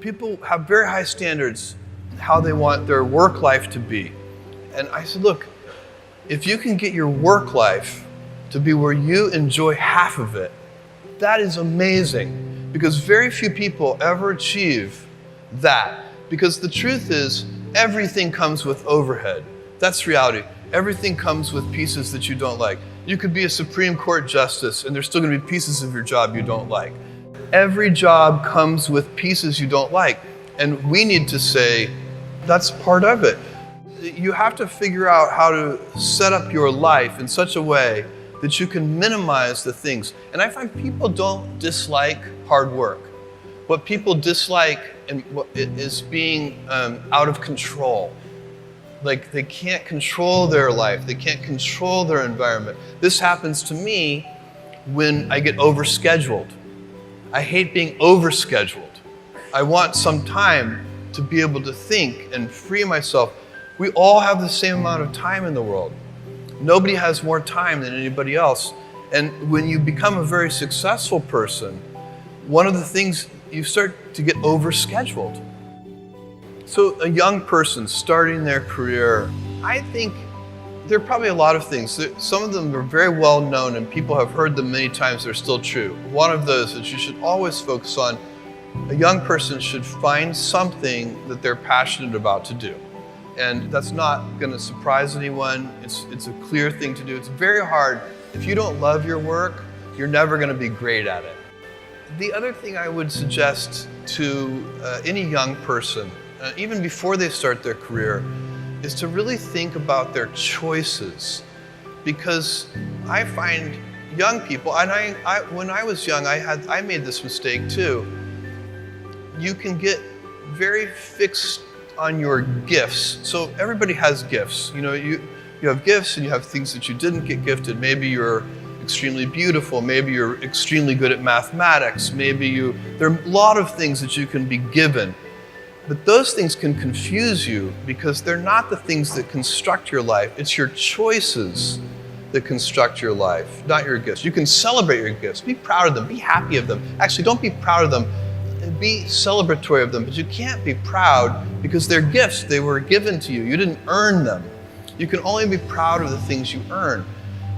People have very high standards how they want their work life to be. And I said, look, if you can get your work life to be where you enjoy half of it, that is amazing, because very few people ever achieve that. Because the truth is, everything comes with overhead. That's reality. Everything comes with pieces that you don't like. You could be a Supreme Court justice and there's still going to be pieces of your job you don't like. Every job comes with pieces you don't like. And we need to say, that's part of it. You have to figure out how to set up your life in such a way that you can minimize the things. And I find people don't dislike hard work. What people dislike is being out of control. Like they can't control their life. They can't control their environment. This happens to me when I get overscheduled. I hate being overscheduled. I want some time to be able to think and free myself. We all have the same amount of time in the world. Nobody has more time than anybody else. And when you become a very successful person, one of the things, you start to get overscheduled. So a young person starting their career, I think there are probably a lot of things. Some of them are very well known and people have heard them many times, they're still true. One of those that you should always focus on, a young person should find something that they're passionate about to do. And that's not going to surprise anyone. It's a clear thing to do. It's very hard. If you don't love your work, you're never going to be great at it. The other thing I would suggest to any young person, even before they start their career, is to really think about their choices. Because I find young people, and when I was young, I made this mistake too. You can get very fixed on your gifts. So everybody has gifts. You know, you have gifts and you have things that you didn't get gifted. Maybe you're extremely beautiful. Maybe you're extremely good at mathematics. There are a lot of things that you can be given. But those things can confuse you because they're not the things that construct your life. It's your choices that construct your life, not your gifts. You can celebrate your gifts. Be proud of them. Be happy of them. Actually, don't be proud of them. Be celebratory of them. But you can't be proud because they're gifts. They were given to you. You didn't earn them. You can only be proud of the things you earn.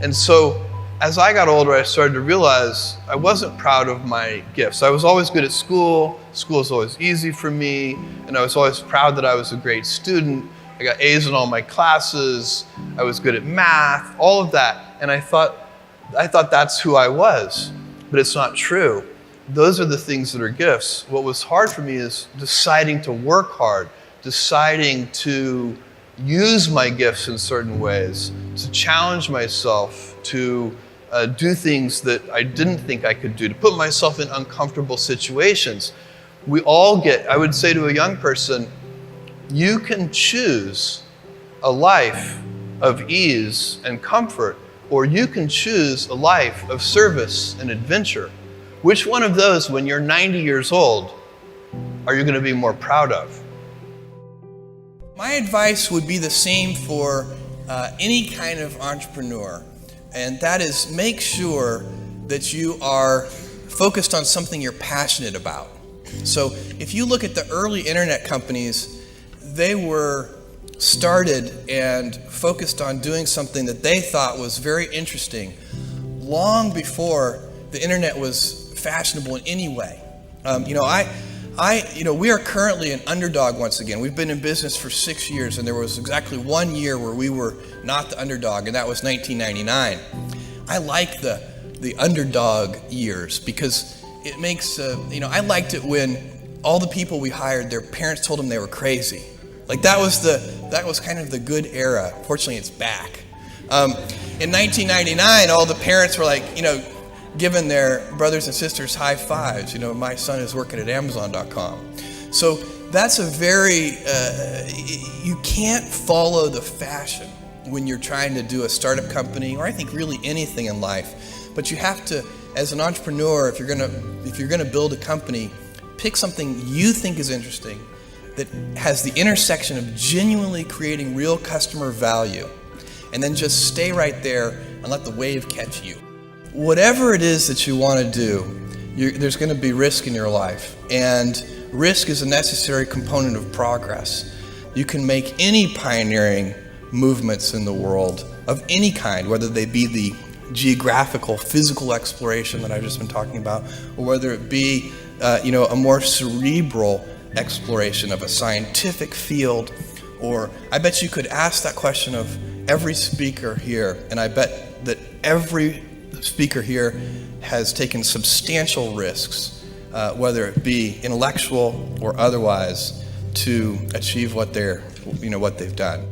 And so as I got older, I started to realize I wasn't proud of my gifts. I was always good at school. School was always easy for me. And I was always proud that I was a great student. I got A's in all my classes. I was good at math, all of that. And I thought that's who I was. But it's not true. Those are the things that are gifts. What was hard for me is deciding to work hard, deciding to use my gifts in certain ways, to challenge myself, to do things that I didn't think I could do, to put myself in uncomfortable situations. We all I would say to a young person, you can choose a life of ease and comfort, or you can choose a life of service and adventure. Which one of those, when you're 90 years old, are you going to be more proud of? My advice would be the same for any kind of entrepreneur, and that is make sure that you are focused on something you're passionate about. So if you look at the early internet companies, they were started and focused on doing something that they thought was very interesting long before the internet was fashionable in any way. We are currently an underdog once again. We've been in business for 6 years, and there was exactly 1 year where we were not the underdog, and that was 1999. I like the underdog years because it makes, I liked it when all the people we hired, their parents told them they were crazy. Like that was kind of the good era. Fortunately, it's back. In 1999, all the parents were like, giving their brothers and sisters high fives. My son is working at Amazon.com. So that's a very, you can't follow the fashion when you're trying to do a startup company, or I think really anything in life. But you have to, as an entrepreneur, if you're gonna build a company, pick something you think is interesting that has the intersection of genuinely creating real customer value, and then just stay right there and let the wave catch you. Whatever it is that you want to do, there's going to be risk in your life, and risk is a necessary component of progress. You can make any pioneering movements in the world of any kind, whether they be the geographical, physical exploration that I've just been talking about, or whether it be a more cerebral exploration of a scientific field. Or I bet you could ask that question of every speaker here, and I bet that every speaker here has taken substantial risks, whether it be intellectual or otherwise, to achieve what they've done.